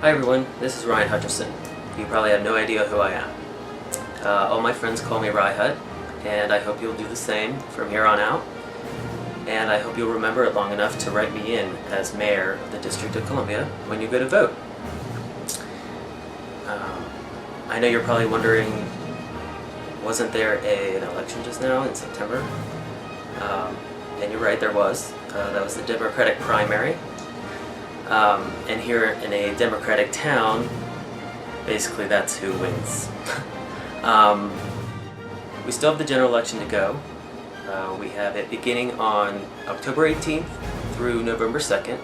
Hi everyone, this is Ryan Hutcherson. You probably have no idea who I am. All my friends call me RyHut, and I hope you'll do the same from here on out. And I hope you'll remember it long enough to write me in as mayor of the District of Columbia when you go to vote. I know you're probably wondering, wasn't there an election just now in September? And you're right, there was. That was the Democratic primary. And here in a Democratic town, basically that's who wins. We still have the general election to go. We have it beginning on October 18th through November 2nd.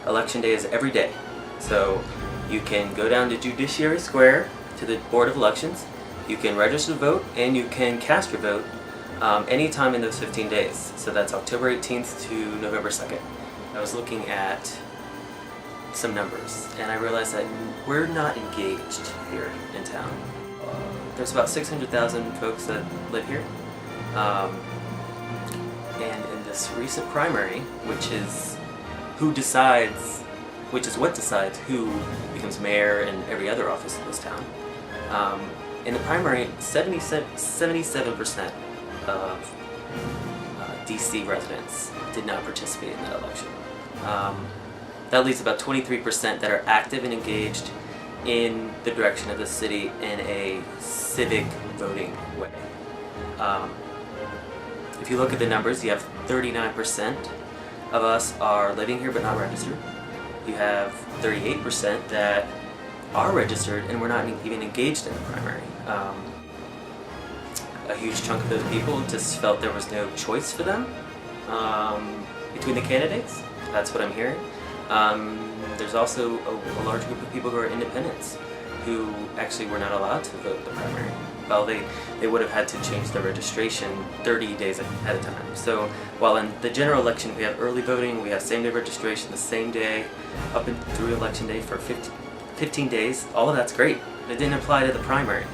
Election day is every day. So you can go down to Judiciary Square to the Board of Elections, you can register to vote, and you can cast your vote anytime in those 15 days. So that's October 18th to November 2nd. I was looking at some numbers, and I realized that we're not engaged here in town. There's about 600,000 folks that live here, and in this recent primary, which is what decides who becomes mayor and every other office in this town. In the primary, 77% of DC residents did not participate in that election. That leaves about 23% that are active and engaged in the direction of the city in a civic voting way. If you look at the numbers, you have 39% of us are living here but not registered. You have 38% that are registered and we're not even engaged in the primary. A huge chunk of those people just felt there was no choice for them between the candidates. That's what I'm hearing. There's also a large group of people who are independents who actually were not allowed to vote the primary. Well, they would have had to change their registration 30 days at a time. So while in the general election we have early voting, we have same-day registration the same day up and through election day for 15 days, all of that's great. It didn't apply to the primary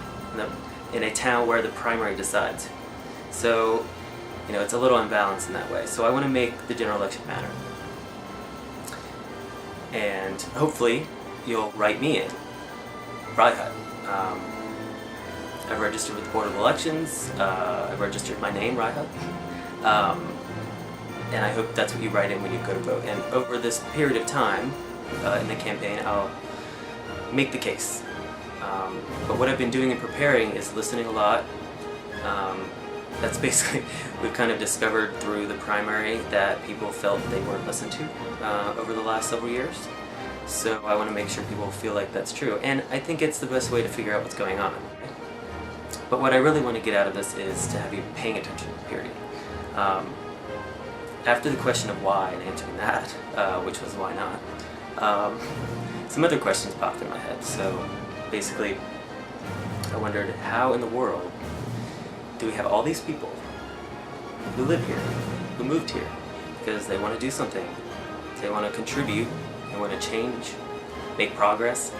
in a town where the primary decides. So, it's a little imbalanced in that way. So I want to make the general election matter. And hopefully you'll write me in, RyHut. I've registered with the Board of Elections, I've registered my name, RyHut, and I hope that's what you write in when you go to vote. And over this period of time in the campaign, I'll make the case. But what I've been doing and preparing is listening a lot. That's basically, we've kind of discovered through the primary that people felt they weren't listened to over the last several years. So I want to make sure people feel like that's true. And I think it's the best way to figure out what's going on. But what I really want to get out of this is to have you paying attention, period. After the question of why and answering that, which was why not, some other questions popped in my head. So basically, I wondered, how in the world do we have all these people who live here, who moved here, because they want to do something, they want to contribute, they want to change, make progress.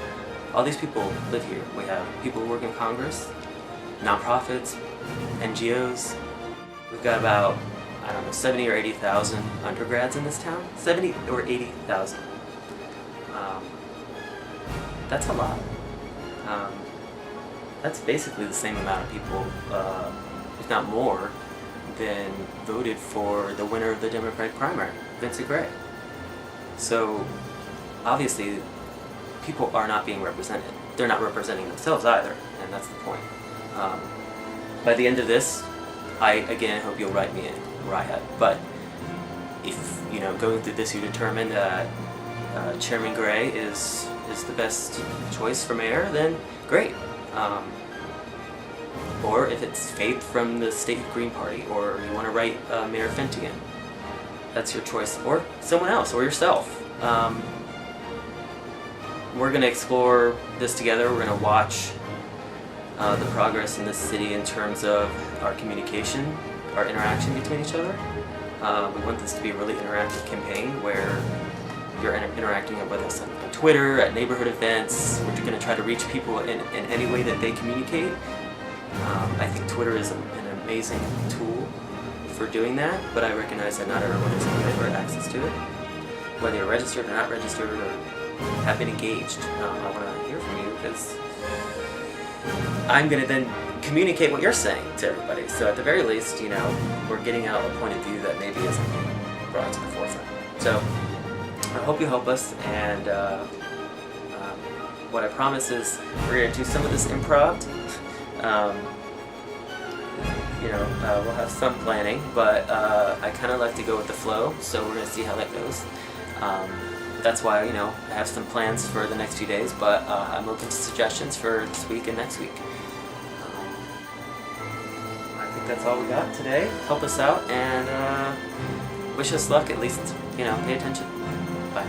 All these people live here. We have people who work in Congress, nonprofits, NGOs. We've got about, 70 or 80,000 undergrads in this town. 70 or 80,000. That's a lot. That's basically the same amount of people, if not more, than voted for the winner of the Democratic primary, Vincent Gray. So, obviously, people are not being represented. They're not representing themselves either, and that's the point. By the end of this, I again hope you'll write me in, RyHut. But if going through this you determine that Chairman Gray is the best choice for mayor, then great. Or if it's Faith from the State Green Party, or you want to write Mayor Fentigan, that's your choice, or someone else, or yourself. We're going to explore this together. We're going to watch the progress in this city in terms of our communication, our interaction between each other. We want this to be a really interactive campaign where you're interacting with us on Twitter, at neighborhood events. We're going to try to reach people in any way that they communicate. I think Twitter is an amazing tool for doing that, but I recognize that not everyone has access to it. Whether you're registered or not registered, or have been engaged. I want to hear from you because I'm going to then communicate what you're saying to everybody. So at the very least, you know, we're getting out a point of view that maybe isn't being brought to the forefront. So I hope you help us, and what I promise is we're going to do some of this improv. You know, we'll have some planning, but I kind of like to go with the flow, so we're going to see how that goes. That's why, you know, I have some plans for the next few days, but I'm open to suggestions for this week and next week. I think that's all we got today. Help us out and wish us luck, at least, you know, pay attention. Bye.